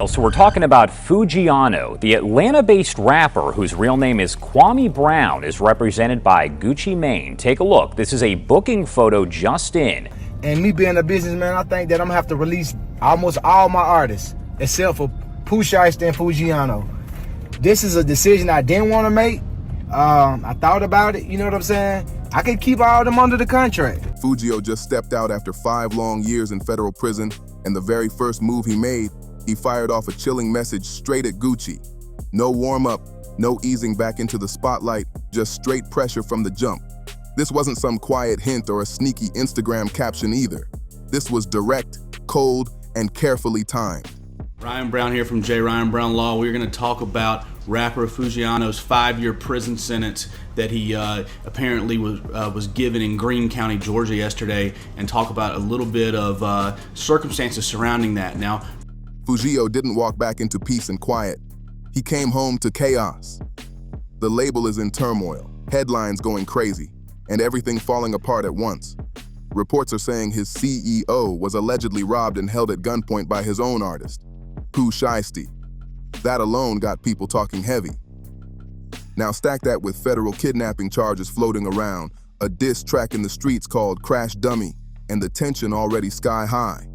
So we're talking about Foogiano, the Atlanta-based rapper whose real name is Kwame Brown, is represented by Gucci Mane. Take a look. This is a booking photo just in. And me being a businessman, I think that I'm gonna have to release almost all my artists, except for Pooh Shiesty and Foogiano. This is a decision I didn't want to make. I thought about it, you know what I'm saying? I could keep all of them under the contract. Fugio just stepped out after 5 long years in federal prison, and the very first move he made, he fired off a chilling message straight at Gucci. No warm-up, no easing back into the spotlight, just straight pressure from the jump. This wasn't some quiet hint or a sneaky Instagram caption either. This was direct, cold, and carefully timed. Ryan Brown here from J. Ryan Brown Law. We're going to talk about rapper Foogiano's 5-year prison sentence that he apparently was given in Greene County, Georgia yesterday, and talk about a little bit of circumstances surrounding that. Now, Fugio didn't walk back into peace and quiet. He came home to chaos. The label is in turmoil, headlines going crazy, and everything falling apart at once. Reports are saying his CEO was allegedly robbed and held at gunpoint by his own artist, Pooh Shiesty. That alone got people talking heavy. Now stack that with federal kidnapping charges floating around, a diss track in the streets called Crash Dummy, and the tension already sky high.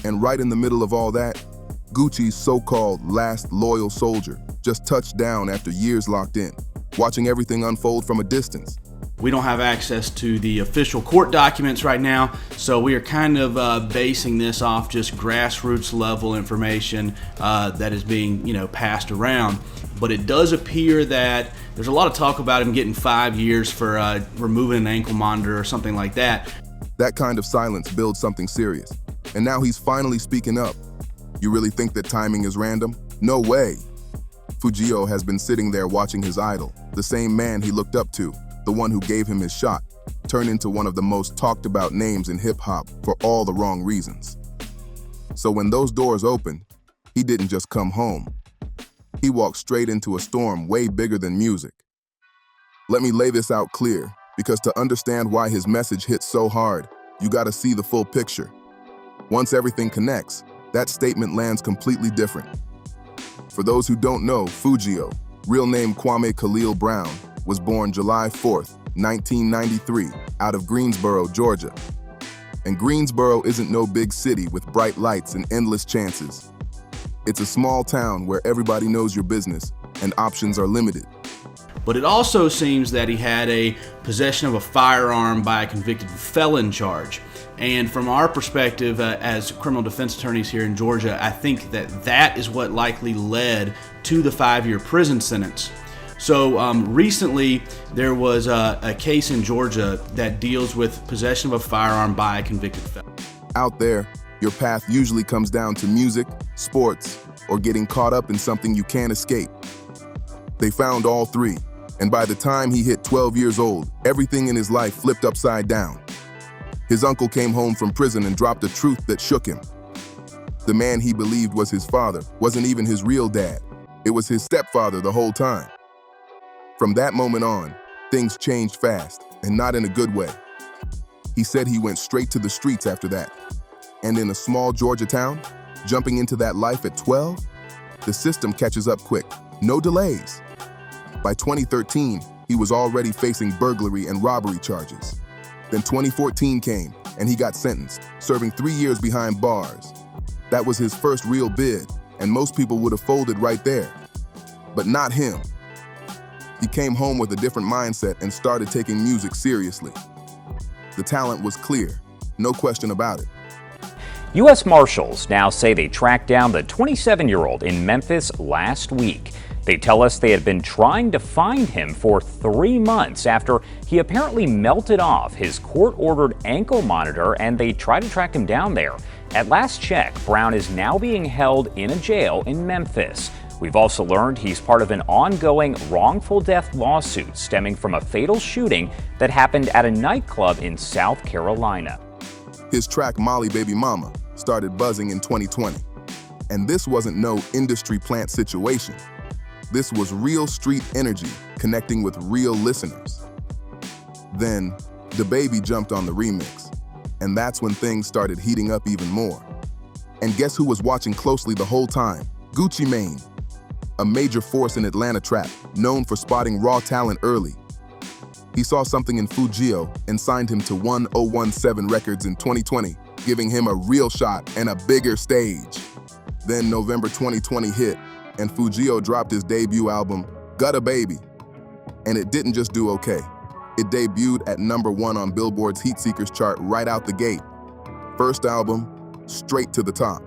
And right in the middle of all that, Gucci's so-called last loyal soldier just touched down after years locked in, watching everything unfold from a distance. we don't have access to the official court documents right now, so we are kind of basing this off just grassroots level information that is being, passed around. But it does appear that there's a lot of talk about him getting 5 years for removing an ankle monitor or something like that. That kind of silence builds something serious. And now he's finally speaking up. You really think that timing is random? No way. Fugio has been sitting there watching his idol, the same man he looked up to, the one who gave him his shot, turn into one of the most talked about names in hip-hop for all the wrong reasons. So when those doors opened, he didn't just come home. He walked straight into a storm way bigger than music. Let me lay this out clear, because to understand why his message hit so hard, you gotta see the full picture. Once everything connects, that statement lands completely different. For those who don't know, Fugio, real name Kwame Khalil Brown, was born July 4th, 1993, out of Greensboro, Georgia. And Greensboro isn't no big city with bright lights and endless chances. It's a small town where everybody knows your business and options are limited. But it also seems that he had a possession of a firearm by a convicted felon charge. And from our perspective as criminal defense attorneys here in Georgia, I think that is what likely led to the 5-year prison sentence. So recently there was a case in Georgia that deals with possession of a firearm by a convicted felon. Out there, your path usually comes down to music, sports, or getting caught up in something you can't escape. They found all three, and by the time he hit 12 years old, everything in his life flipped upside down. His uncle came home from prison and dropped a truth that shook him. The man he believed was his father wasn't even his real dad. It was his stepfather the whole time. From that moment on, things changed fast, and not in a good way. He said he went straight to the streets after that. And in a small Georgia town, jumping into that life at 12, the system catches up quick, no delays. By 2013, he was already facing burglary and robbery charges. Then 2014 came, and he got sentenced, serving 3 years behind bars. That was his first real bid, and most people would have folded right there. But not him. He came home with a different mindset and started taking music seriously. The talent was clear, no question about it. U.S. Marshals now say they tracked down the 27-year-old in Memphis last week. They tell us they had been trying to find him for 3 months after he apparently melted off his court-ordered ankle monitor, and they tried to track him down there. At last check, Brown is now being held in a jail in Memphis. We've also learned he's part of an ongoing wrongful death lawsuit stemming from a fatal shooting that happened at a nightclub in South Carolina. His track Molly Baby Mama started buzzing in 2020. And this wasn't no industry plant situation. This was real street energy connecting with real listeners. Then, DaBaby jumped on the remix, and that's when things started heating up even more. And guess who was watching closely the whole time? Gucci Mane, a major force in Atlanta trap, known for spotting raw talent early. He saw something in Foogiano and signed him to 1017 Records in 2020, giving him a real shot and a bigger stage. Then November 2020 hit, and Foogiano dropped his debut album, Got a Baby. And it didn't just do okay. It debuted at #1 on Billboard's Heat Seekers chart right out the gate. First album, straight to the top.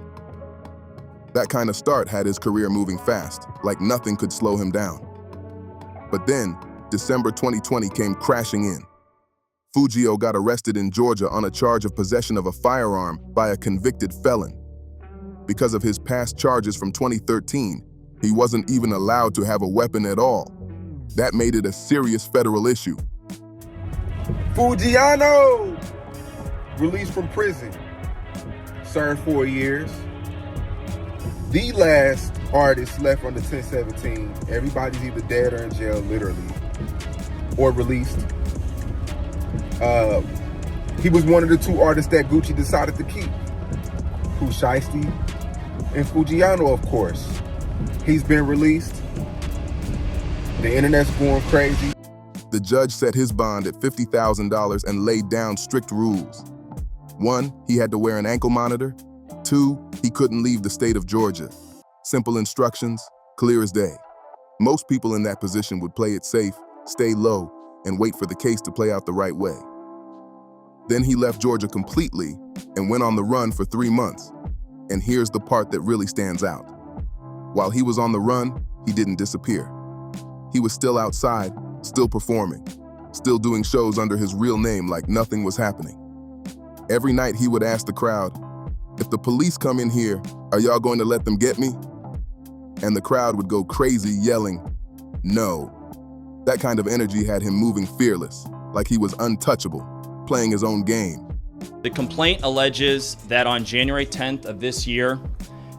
That kind of start had his career moving fast, like nothing could slow him down. But then, December 2020 came crashing in. Foogiano got arrested in Georgia on a charge of possession of a firearm by a convicted felon. Because of his past charges from 2013, he wasn't even allowed to have a weapon at all. That made it a serious federal issue. Foogiano, released from prison, served 4 years. The last artist left on the 1017. Everybody's either dead or in jail, literally, or released. He was one of the 2 artists that Gucci decided to keep. Pooh Shiesty and Foogiano, of course. He's been released. The internet's going crazy. The judge set his bond at $50,000 and laid down strict rules. 1, he had to wear an ankle monitor. 2, he couldn't leave the state of Georgia. Simple instructions, clear as day. Most people in that position would play it safe, stay low, and wait for the case to play out the right way. Then he left Georgia completely and went on the run for 3 months. And here's the part that really stands out. While he was on the run, he didn't disappear. He was still outside, still performing, still doing shows under his real name like nothing was happening. Every night he would ask the crowd, "If the police come in here, are y'all going to let them get me?" And the crowd would go crazy yelling, "No." That kind of energy had him moving fearless, like he was untouchable, playing his own game. The complaint alleges that on January 10th of this year,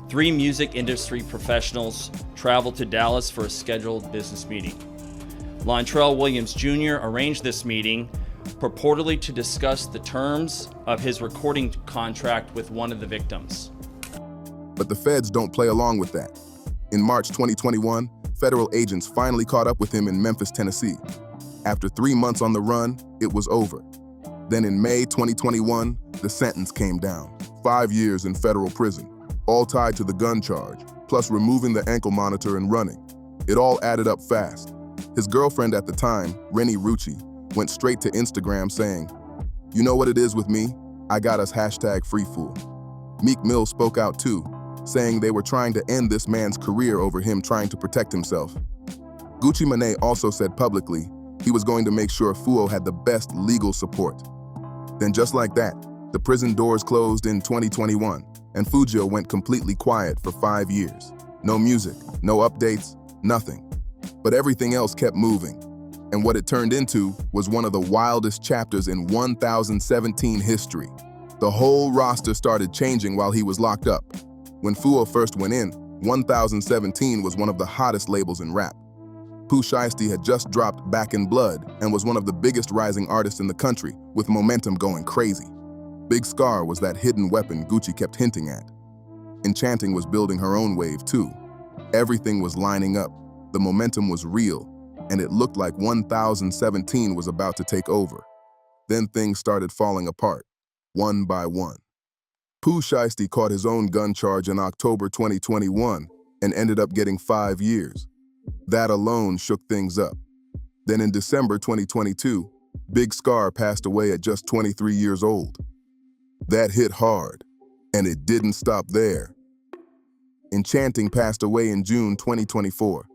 3 music industry professionals traveled to Dallas for a scheduled business meeting. Lontrell Williams Jr. arranged this meeting purportedly to discuss the terms of his recording contract with one of the victims. But the feds don't play along with that. In March 2021, federal agents finally caught up with him in Memphis, Tennessee. After 3 months on the run, it was over. Then in May 2021, the sentence came down. 5 years in federal prison, all tied to the gun charge, plus removing the ankle monitor and running. It all added up fast. His girlfriend at the time, Rennie Rucci, went straight to Instagram saying, "You know what it is with me? I got us #FreeFool." Meek Mill spoke out too, saying they were trying to end this man's career over him trying to protect himself. Gucci Mane also said publicly he was going to make sure Foogiano had the best legal support. Then just like that, the prison doors closed in 2021, and Foogiano went completely quiet for 5 years. No music, no updates, nothing. But everything else kept moving. And what it turned into was one of the wildest chapters in 1017 history. The whole roster started changing while he was locked up. When Foogiano first went in, 1017 was one of the hottest labels in rap. Pooh Shiesty had just dropped Back in Blood and was one of the biggest rising artists in the country, with momentum going crazy. Big Scar was that hidden weapon Gucci kept hinting at. Enchanting was building her own wave too. Everything was lining up, the momentum was real, and it looked like 1017 was about to take over. Then things started falling apart, one by one. Pooh Shiesty caught his own gun charge in October 2021 and ended up getting 5 years. That alone shook things up. Then in December 2022, Big Scar passed away at just 23 years old. That hit hard, and it didn't stop there. Enchanting passed away in June 2024.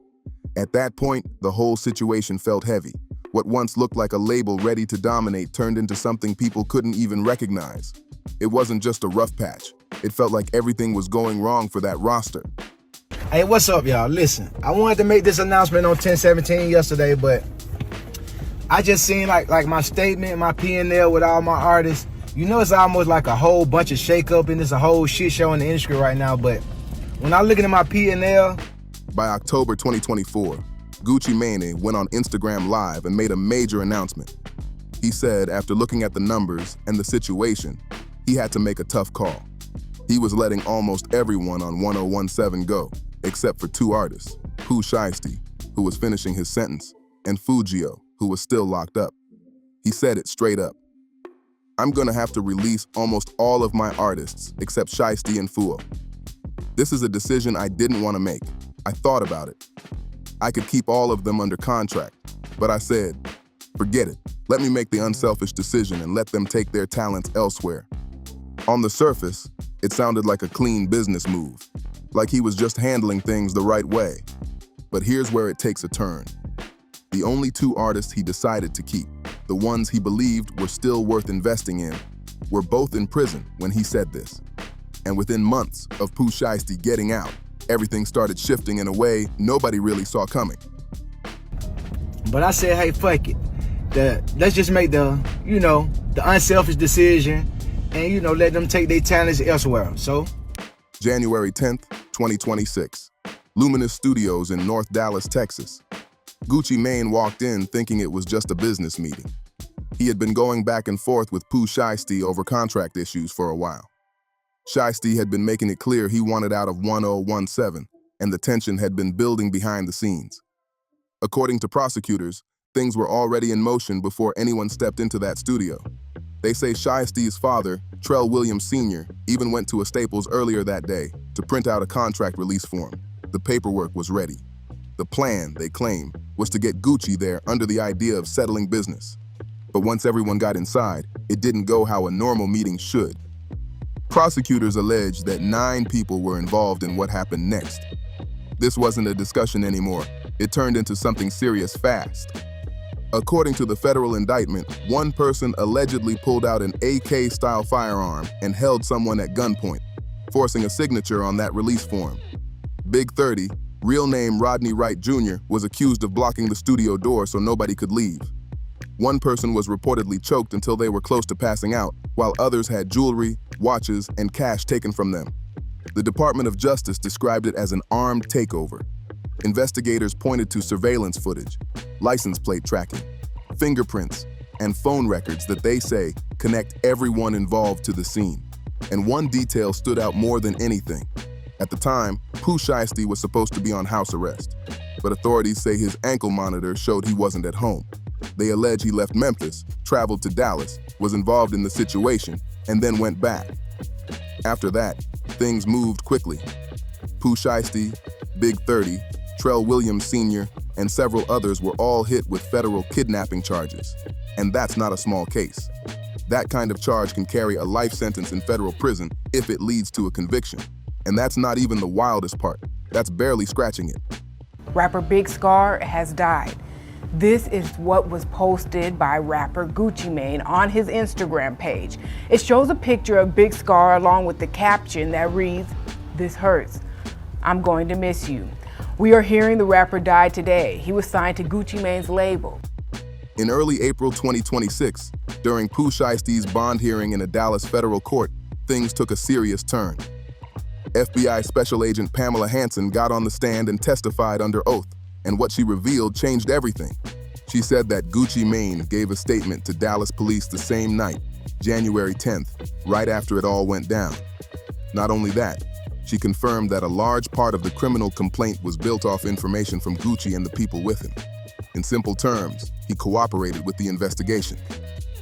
At that point, the whole situation felt heavy. What once looked like a label ready to dominate turned into something people couldn't even recognize. It wasn't just a rough patch. It felt like everything was going wrong for that roster. Hey, what's up, y'all? Listen, I wanted to make this announcement on 1017 yesterday, but I just seen like my statement, my P&L with all my artists. You know, it's almost like a whole bunch of shakeup and it's a whole shit show in the industry right now. But when I look at my P&L, by October 2024, Gucci Mane went on Instagram Live and made a major announcement. He said after looking at the numbers and the situation, he had to make a tough call. He was letting almost everyone on 1017 go. except for two artists, Pooh Shiesty, who was finishing his sentence, and Foogiano, who was still locked up. He said it straight up. I'm gonna have to release almost all of my artists except Shiesty and Foo. This is a decision I didn't want to make. I thought about it. I could keep all of them under contract, but I said, forget it. Let me make the unselfish decision and let them take their talents elsewhere. On the surface, it sounded like a clean business move, like he was just handling things the right way. But here's where it takes a turn. The only two artists he decided to keep, the ones he believed were still worth investing in, were both in prison when he said this. And within months of Pooh Shiesty getting out, everything started shifting in a way nobody really saw coming. But I said, hey, fuck it. Let's just make the unselfish decision and, let them take their talents elsewhere. So, January 10th, 2026, Luminous Studios in North Dallas, Texas. Gucci Mane walked in thinking it was just a business meeting. He had been going back and forth with Pooh Shiesty over contract issues for a while. Shiesty had been making it clear he wanted out of 1017, and the tension had been building behind the scenes. According to prosecutors, things were already in motion before anyone stepped into that studio. They say Shiesty's father, Trell Williams Sr., even went to a Staples earlier that day to print out a contract release form. The paperwork was ready. The plan, they claim, was to get Gucci there under the idea of settling business. But once everyone got inside, it didn't go how a normal meeting should. Prosecutors alleged that 9 people were involved in what happened next. This wasn't a discussion anymore. It turned into something serious fast. According to the federal indictment, one person allegedly pulled out an AK-style firearm and held someone at gunpoint, forcing a signature on that release form. Big 30, real name Rodney Wright Jr., was accused of blocking the studio door so nobody could leave. One person was reportedly choked until they were close to passing out, while others had jewelry, watches, and cash taken from them. The Department of Justice described it as an armed takeover. Investigators pointed to surveillance footage, license plate tracking, fingerprints, and phone records that they say connect everyone involved to the scene. And one detail stood out more than anything. At the time, Pooh Shiesty was supposed to be on house arrest, but authorities say his ankle monitor showed he wasn't at home. They allege he left Memphis, traveled to Dallas, was involved in the situation, and then went back. After that, things moved quickly. Pooh Shiesty, Big 30, Trell Williams Sr., and several others were all hit with federal kidnapping charges. And that's not a small case. That kind of charge can carry a life sentence in federal prison if it leads to a conviction. And that's not even the wildest part. That's barely scratching it. Rapper Big Scar has died. This is what was posted by rapper Gucci Mane on his Instagram page. It shows a picture of Big Scar along with the caption that reads, "This hurts. I'm going to miss you." We are hearing the rapper died today. He was signed to Gucci Mane's label. In early April 2026, during Pooh Shiesty's bond hearing in a Dallas federal court, things took a serious turn. FBI Special Agent Pamela Hansen got on the stand and testified under oath, and what she revealed changed everything. She said that Gucci Mane gave a statement to Dallas police the same night, January 10th, right after it all went down. Not only that, she confirmed that a large part of the criminal complaint was built off information from Gucci and the people with him. In simple terms, he cooperated with the investigation.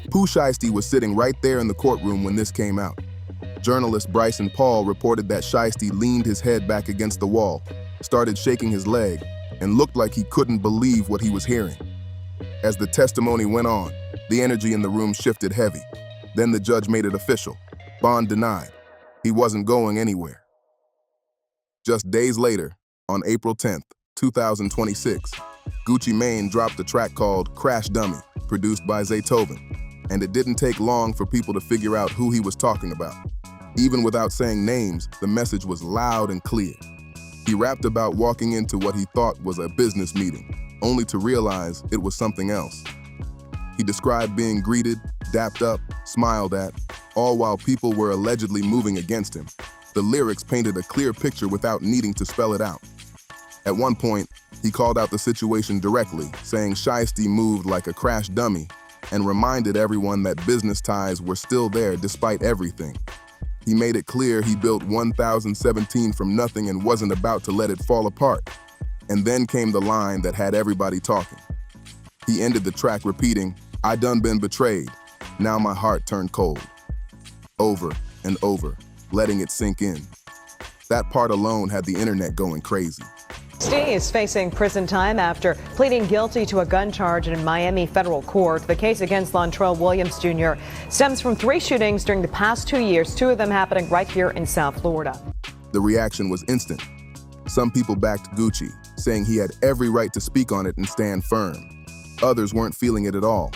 Pooh Shiesty was sitting right there in the courtroom when this came out. Journalist Bryson Paul reported that Shiesty leaned his head back against the wall, started shaking his leg, and looked like he couldn't believe what he was hearing. As the testimony went on, the energy in the room shifted heavy. Then the judge made it official. Bond denied. He wasn't going anywhere. Just days later, on April 10th, 2026, Gucci Mane dropped a track called Crash Dummy, produced by Zaytoven, and it didn't take long for people to figure out who he was talking about. Even without saying names, the message was loud and clear. He rapped about walking into what he thought was a business meeting, only to realize it was something else. He described being greeted, dapped up, smiled at, all while people were allegedly moving against him. The lyrics painted a clear picture without needing to spell it out. At one point, he called out the situation directly, saying Shiesty moved like a crash dummy, and reminded everyone that business ties were still there despite everything. He made it clear he built 1017 from nothing and wasn't about to let it fall apart. And then came the line that had everybody talking. He ended the track repeating, "I done been betrayed. Now my heart turned cold." Over and over, letting it sink in. That part alone had the internet going crazy. Steve is facing prison time after pleading guilty to a gun charge in Miami federal court. The case against Lontrell Williams Jr. stems from 3 shootings during the past 2 years, 2 of them happening right here in South Florida. The reaction was instant. Some people backed Gucci, saying he had every right to speak on it and stand firm. Others weren't feeling it at all.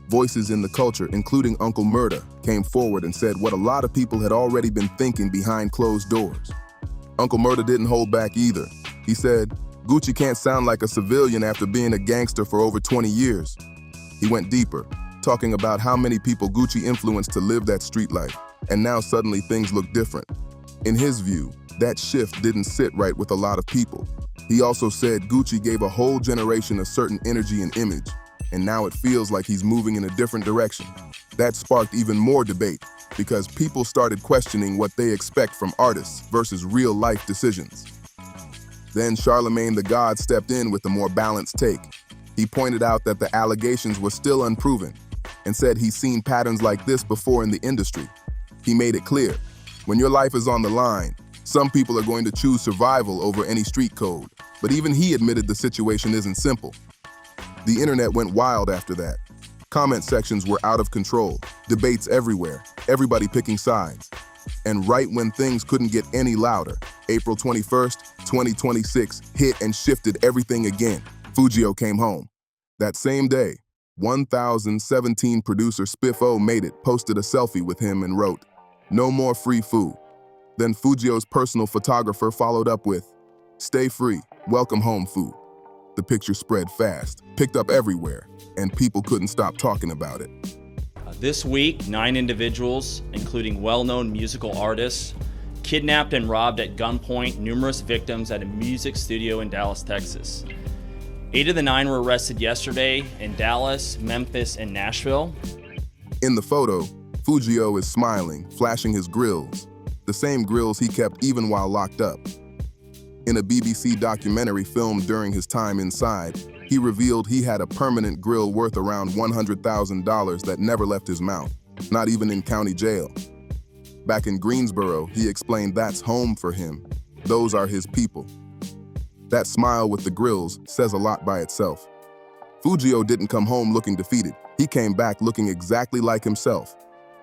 Voices in the culture, including Uncle Murda, came forward and said what a lot of people had already been thinking behind closed doors. Uncle Murda didn't hold back either. He said, "Gucci can't sound like a civilian after being a gangster for over 20 years. He went deeper, talking about how many people Gucci influenced to live that street life, and now suddenly things look different. In his view, that shift didn't sit right with a lot of people. He also said Gucci gave a whole generation a certain energy and image, and now it feels like he's moving in a different direction. That sparked even more debate, because people started questioning what they expect from artists versus real-life decisions. Then Charlemagne the God stepped in with a more balanced take. He pointed out that the allegations were still unproven and said he's seen patterns like this before in the industry. He made it clear, when your life is on the line, some people are going to choose survival over any street code, but even he admitted the situation isn't simple. The internet went wild after that. Comment sections were out of control, debates everywhere, everybody picking sides. And right when things couldn't get any louder, April 21st, 2026 hit and shifted everything again. Foogiano came home. That same day, 1017 producer Spiffo made it, posted a selfie with him and wrote, "No more free food." Then Foogiano's personal photographer followed up with, "Stay free, welcome home food." The picture spread fast, picked up everywhere, and people couldn't stop talking about it. This week, 9 individuals, including well-known musical artists, kidnapped and robbed at gunpoint numerous victims at a music studio in Dallas, Texas. 8 of the 9 were arrested yesterday in Dallas, Memphis, and Nashville. In the photo, Foogiano is smiling, flashing his grills, the same grills he kept even while locked up. In a BBC documentary filmed during his time inside, he revealed he had a permanent grill worth around $100,000 that never left his mouth, not even in county jail. Back in Greensboro, he explained that's home for him. Those are his people. That smile with the grills says a lot by itself. Foogiano didn't come home looking defeated. He came back looking exactly like himself.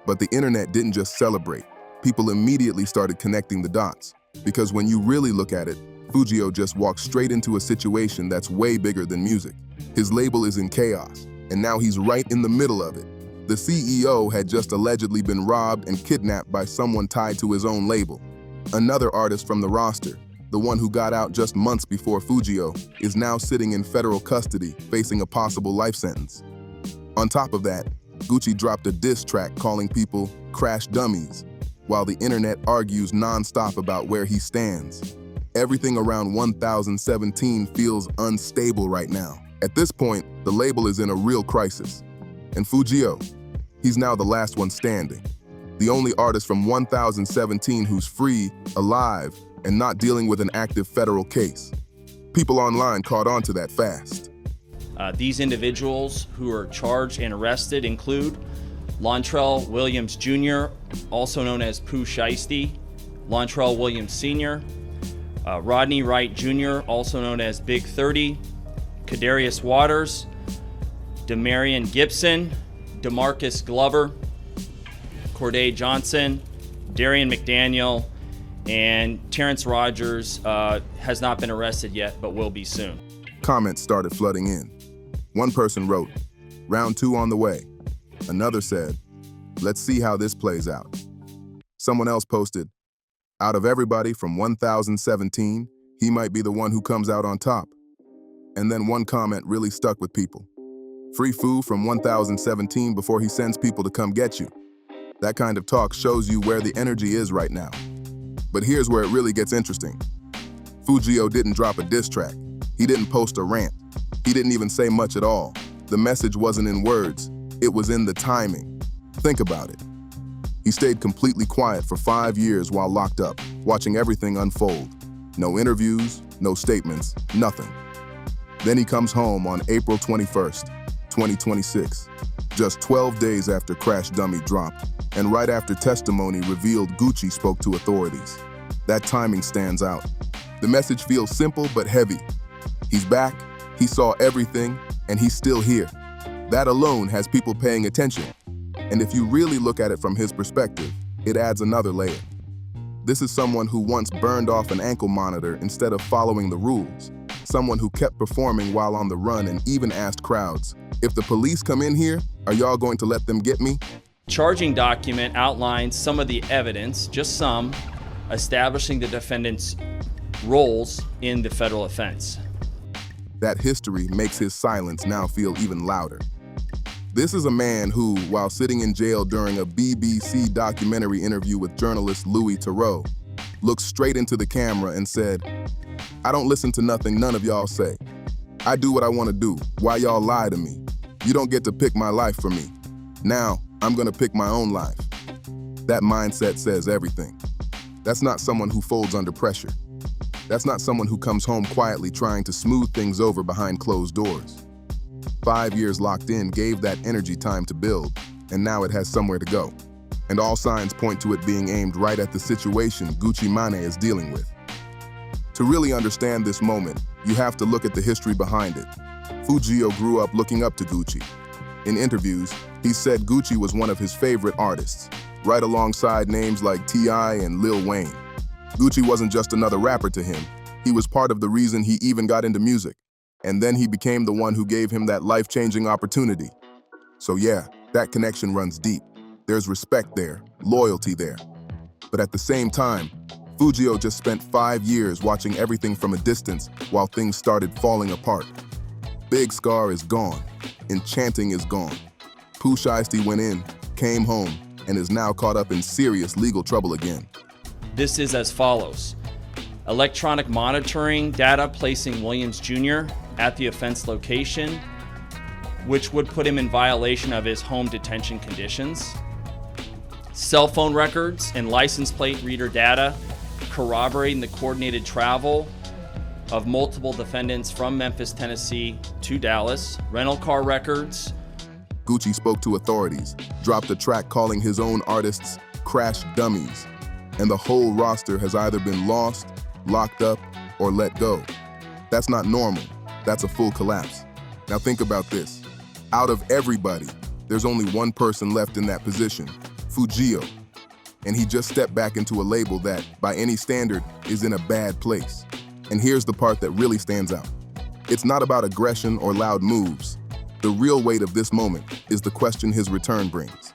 But the internet didn't just celebrate. People immediately started connecting the dots. Because when you really look at it, Foogiano just walked straight into a situation that's way bigger than music. His label is in chaos, and now he's right in the middle of it. The CEO had just allegedly been robbed and kidnapped by someone tied to his own label. Another artist from the roster, the one who got out just months before Foogiano, is now sitting in federal custody, facing a possible life sentence. On top of that, Gucci dropped a diss track calling people crash dummies, while the internet argues nonstop about where he stands. Everything around 1017 feels unstable right now. At this point, the label is in a real crisis. And Foogiano, he's now the last one standing. The only artist from 1017 who's free, alive, and not dealing with an active federal case. People online caught on to that fast. These individuals who are charged and arrested include Lontrell Williams Jr., also known as Pooh Shiesty, Lontrell Williams Sr., Rodney Wright Jr., also known as Big 30, Kadarius Waters, Demarion Gibson, DeMarcus Glover, Corday Johnson, Darian McDaniel, and Terrence Rogers has not been arrested yet, but will be soon. Comments started flooding in. One person wrote, "Round 2 on the way." Another said, "Let's see how this plays out." Someone else posted, "Out of everybody from 1017, he might be the one who comes out on top." And then one comment really stuck with people. "Free food from 1017 before he sends people to come get you." That kind of talk shows you where the energy is right now. But here's where it really gets interesting. Foogiano didn't drop a diss track. He didn't post a rant. He didn't even say much at all. The message wasn't in words. It was in the timing. Think about it. He stayed completely quiet for 5 years while locked up, watching everything unfold. No interviews, no statements, nothing. Then he comes home on April 21st, 2026, just 12 days after Crash Dummy dropped, and right after testimony revealed Gucci spoke to authorities. That timing stands out. The message feels simple but heavy. He's back, he saw everything, and he's still here. That alone has people paying attention. And if you really look at it from his perspective, it adds another layer. This is someone who once burned off an ankle monitor instead of following the rules. Someone who kept performing while on the run and even asked crowds, "If the police come in here, are y'all going to let them get me?" Charging document outlines some of the evidence, just some, establishing the defendant's roles in the federal offense. That history makes his silence now feel even louder. This is a man who, while sitting in jail during a BBC documentary interview with journalist Louis Theroux, looked straight into the camera and said, "I don't listen to nothing none of y'all say. I do what I want to do. Why y'all lie to me? You don't get to pick my life for me. Now, I'm gonna pick my own life." That mindset says everything. That's not someone who folds under pressure. That's not someone who comes home quietly trying to smooth things over behind closed doors. 5 years locked in gave that energy time to build, and now it has somewhere to go. And all signs point to it being aimed right at the situation Gucci Mane is dealing with. To really understand this moment, you have to look at the history behind it. Foogiano grew up looking up to Gucci. In interviews, he said Gucci was one of his favorite artists, right alongside names like T.I. and Lil Wayne. Gucci wasn't just another rapper to him, he was part of the reason he even got into music. And then he became the one who gave him that life-changing opportunity. So yeah, that connection runs deep. There's respect there, loyalty there. But at the same time, Foogiano just spent 5 years watching everything from a distance while things started falling apart. Big Scar is gone. Enchanting is gone. Pooh Shiesty went in, came home, and is now caught up in serious legal trouble again. This is as follows. Electronic monitoring data placing Williams Jr. at the offense location, which would put him in violation of his home detention conditions. Cell phone records and license plate reader data corroborating the coordinated travel of multiple defendants from Memphis, Tennessee to Dallas. Rental car records. Gucci spoke to authorities, dropped a track calling his own artists Crash Dummies, and the whole roster has either been lost, locked up, or let go. That's not normal. That's a full collapse. Now think about this. Out of everybody, there's only one person left in that position, Foogiano. And he just stepped back into a label that, by any standard, is in a bad place. And here's the part that really stands out. It's not about aggression or loud moves. The real weight of this moment is the question his return brings.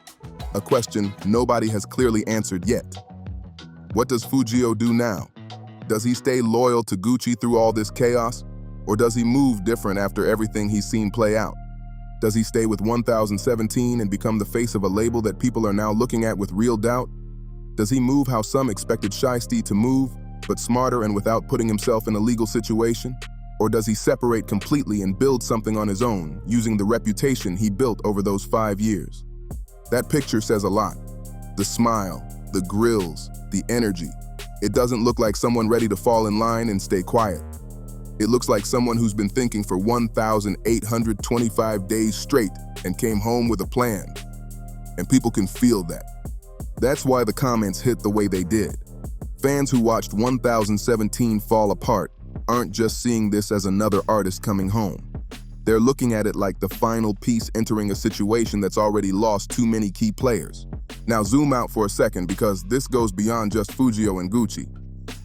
A question nobody has clearly answered yet. What does Foogiano do now? Does he stay loyal to Gucci through all this chaos? Or does he move different after everything he's seen play out? Does he stay with 1017 and become the face of a label that people are now looking at with real doubt? Does he move how some expected Shiesty to move, but smarter and without putting himself in a legal situation? Or does he separate completely and build something on his own, using the reputation he built over those 5 years? That picture says a lot. The smile, the grills, the energy. It doesn't look like someone ready to fall in line and stay quiet. It looks like someone who's been thinking for 1,825 days straight and came home with a plan. And people can feel that. That's why the comments hit the way they did. Fans who watched 1017 fall apart aren't just seeing this as another artist coming home. They're looking at it like the final piece entering a situation that's already lost too many key players. Now zoom out for a second, because this goes beyond just Foogiano and Gucci.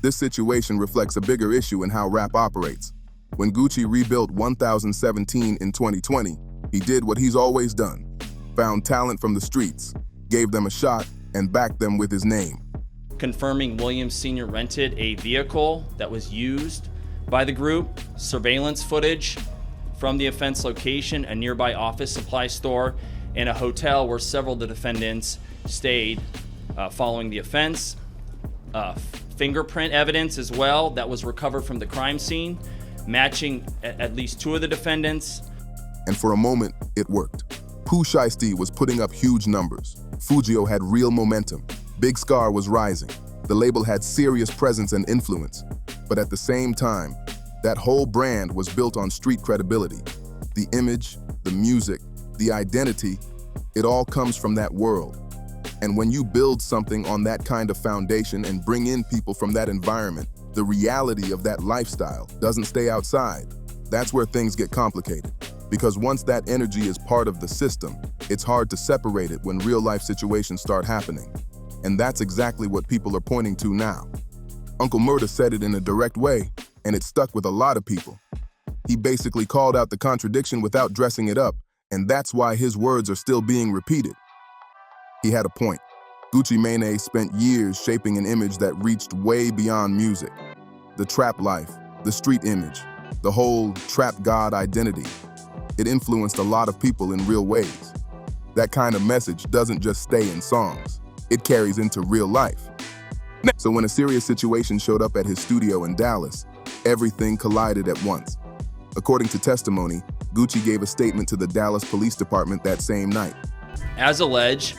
This situation reflects a bigger issue in how rap operates. When Gucci rebuilt 1017 in 2020, he did what he's always done. Found talent from the streets, gave them a shot, and backed them with his name. Confirming Williams Sr. rented a vehicle that was used by the group, surveillance footage from the offense location, a nearby office supply store, and a hotel where several of the defendants stayed following the offense. Fingerprint evidence as well that was recovered from the crime scene, matching at least 2 of the defendants. And for a moment, it worked. Pooh Shiesty was putting up huge numbers. Fugio had real momentum. Big Scar was rising. The label had serious presence and influence. But at the same time, that whole brand was built on street credibility. The image, the music, the identity, it all comes from that world. And when you build something on that kind of foundation and bring in people from that environment, the reality of that lifestyle doesn't stay outside. That's where things get complicated. Because once that energy is part of the system, it's hard to separate it when real-life situations start happening. And that's exactly what people are pointing to now. Uncle Murda said it in a direct way, and it stuck with a lot of people. He basically called out the contradiction without dressing it up, and that's why his words are still being repeated. He had a point. Gucci Mane spent years shaping an image that reached way beyond music. The trap life, the street image, the whole trap god identity. It influenced a lot of people in real ways. That kind of message doesn't just stay in songs. It carries into real life. So when a serious situation showed up at his studio in Dallas, everything collided at once. According to testimony, Gucci gave a statement to the Dallas Police Department that same night. As alleged,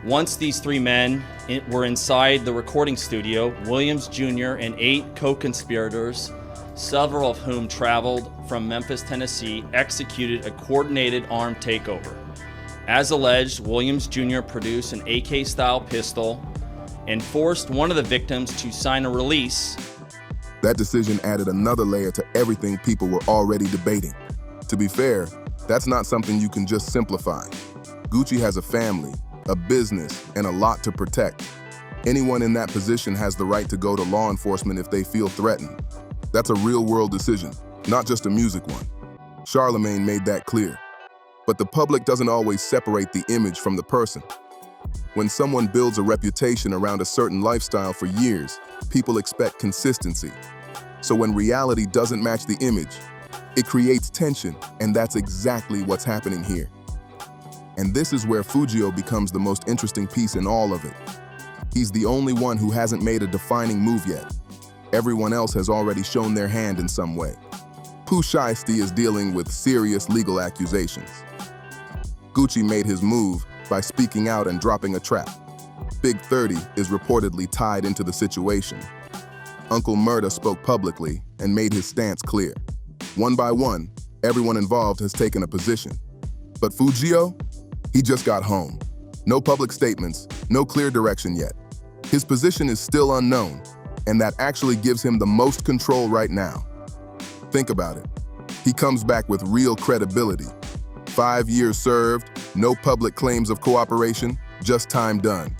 once these three men were inside the recording studio, Williams Jr. and 8 co-conspirators, several of whom traveled from Memphis, Tennessee, executed a coordinated armed takeover. As alleged, Williams Jr. produced an AK-style pistol and forced one of the victims to sign a release. That decision added another layer to everything people were already debating. To be fair, that's not something you can just simplify. Gucci has a family, a business, and a lot to protect. Anyone in that position has the right to go to law enforcement if they feel threatened. That's a real-world decision, not just a music one. Charlemagne made that clear. But the public doesn't always separate the image from the person. When someone builds a reputation around a certain lifestyle for years, people expect consistency. So when reality doesn't match the image, it creates tension, and that's exactly what's happening here. And this is where Fugio becomes the most interesting piece in all of it. He's the only one who hasn't made a defining move yet. Everyone else has already shown their hand in some way. Pooh Shiesty is dealing with serious legal accusations. Gucci made his move by speaking out and dropping a trap. Big 30 is reportedly tied into the situation. Uncle Murda spoke publicly and made his stance clear. One by one, everyone involved has taken a position. But Fugio, he just got home. No public statements, no clear direction yet. His position is still unknown, and that actually gives him the most control right now. Think about it. He comes back with real credibility. 5 years served, no public claims of cooperation, just time done.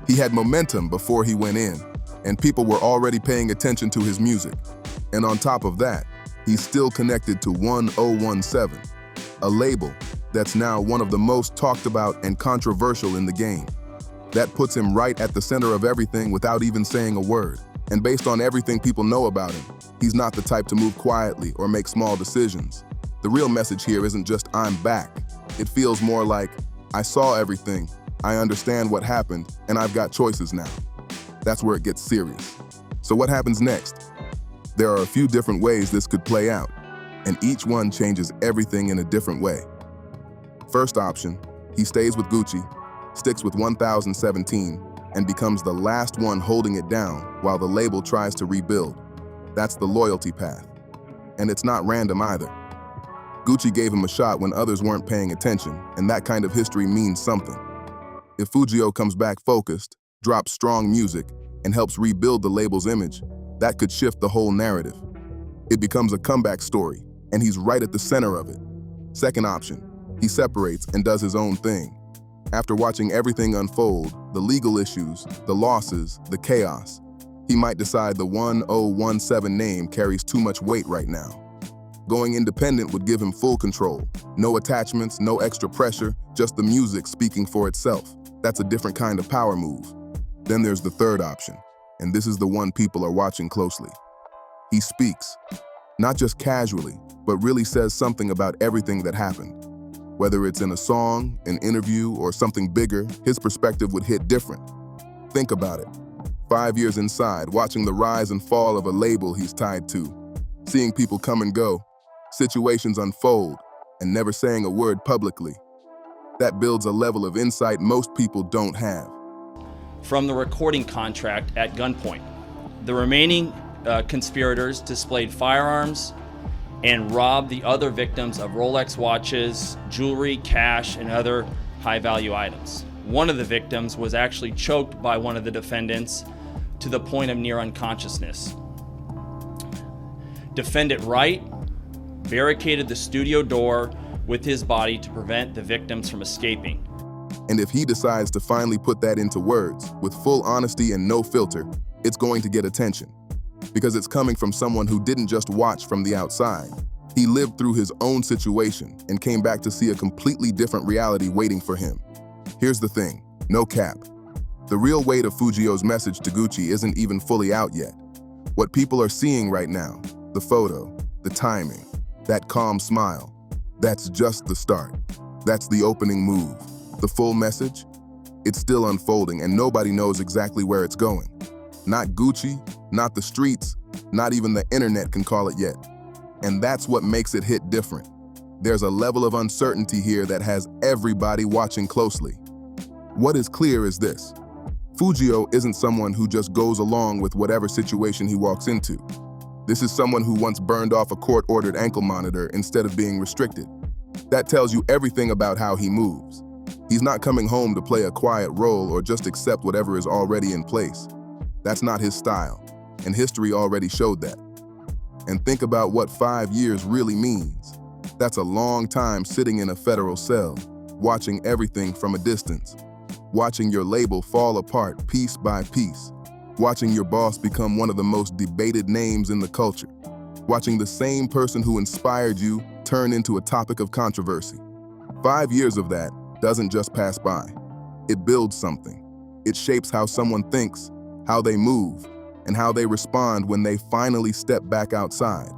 He had momentum before he went in, and people were already paying attention to his music. And on top of that, he's still connected to 1017, a label that's now one of the most talked about and controversial in the game. That puts him right at the center of everything without even saying a word. And based on everything people know about him, he's not the type to move quietly or make small decisions. The real message here isn't just I'm back. It feels more like I saw everything, I understand what happened, and I've got choices now. That's where it gets serious. So what happens next? There are a few different ways this could play out, and each one changes everything in a different way. First option, he stays with Gucci, sticks with 1017, and becomes the last one holding it down while the label tries to rebuild. That's the loyalty path. And it's not random either. Gucci gave him a shot when others weren't paying attention, and that kind of history means something. If Fugio comes back focused, drops strong music, and helps rebuild the label's image, that could shift the whole narrative. It becomes a comeback story, and he's right at the center of it. Second option, he separates and does his own thing. After watching everything unfold, the legal issues, the losses, the chaos, he might decide the 1017 name carries too much weight right now. Going independent would give him full control. No attachments, no extra pressure, just the music speaking for itself. That's a different kind of power move. Then there's the third option, and this is the one people are watching closely. He speaks, not just casually, but really says something about everything that happened. Whether it's in a song, an interview, or something bigger, his perspective would hit different. Think about it. 5 years inside, watching the rise and fall of a label he's tied to, seeing people come and go, situations unfold, and never saying a word publicly. That builds a level of insight most people don't have. From the recording contract at gunpoint, the remaining conspirators displayed firearms and robbed the other victims of Rolex watches, jewelry, cash, and other high-value items. One of the victims was actually choked by one of the defendants to the point of near unconsciousness. Defendant Wright barricaded the studio door with his body to prevent the victims from escaping. And if he decides to finally put that into words, with full honesty and no filter, it's going to get attention. Because it's coming from someone who didn't just watch from the outside. He lived through his own situation and came back to see a completely different reality waiting for him. Here's the thing, no cap. The real weight of Fugio's message to Gucci isn't even fully out yet. What people are seeing right now, the photo, the timing, that calm smile, that's just the start. That's the opening move. The full message? It's still unfolding and nobody knows exactly where it's going. Not Gucci, not the streets, not even the internet can call it yet. And that's what makes it hit different. There's a level of uncertainty here that has everybody watching closely. What is clear is this. Fugio isn't someone who just goes along with whatever situation he walks into. This is someone who once burned off a court-ordered ankle monitor instead of being restricted. That tells you everything about how he moves. He's not coming home to play a quiet role or just accept whatever is already in place. That's not his style, and history already showed that. And think about what 5 years really means. That's a long time sitting in a federal cell, watching everything from a distance, watching your label fall apart piece by piece, watching your boss become one of the most debated names in the culture, watching the same person who inspired you turn into a topic of controversy. 5 years of that doesn't just pass by. It builds something. It shapes how someone thinks, how they move, and how they respond when they finally step back outside.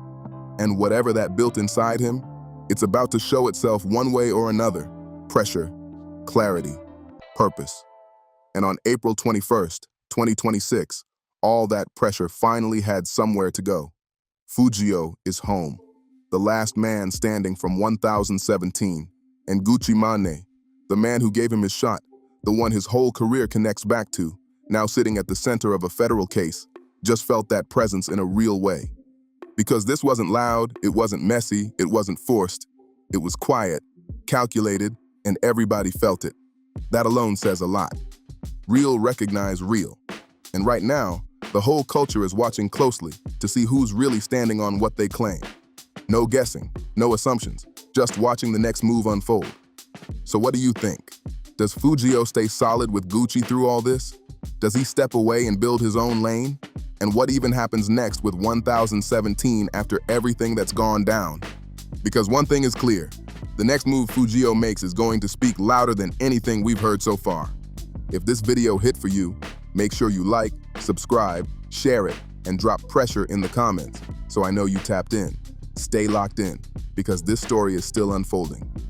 And whatever that built inside him, it's about to show itself one way or another. Pressure, clarity, purpose. And on April 21st, 2026, all that pressure finally had somewhere to go. Fugio is home, the last man standing from 1017, and Gucci Mane, the man who gave him his shot, the one his whole career connects back to, now sitting at the center of a federal case, just felt that presence in a real way. Because this wasn't loud, it wasn't messy, it wasn't forced. It was quiet, calculated, and everybody felt it. That alone says a lot. Real recognize real. And right now, the whole culture is watching closely to see who's really standing on what they claim. No guessing, no assumptions, just watching the next move unfold. So what do you think? Does Fugio stay solid with Gucci through all this? Does he step away and build his own lane? And what even happens next with 1017 after everything that's gone down? Because one thing is clear, the next move Fugio makes is going to speak louder than anything we've heard so far. If this video hit for you, make sure you like, subscribe, share it, and drop pressure in the comments so I know you tapped in. Stay locked in, because this story is still unfolding.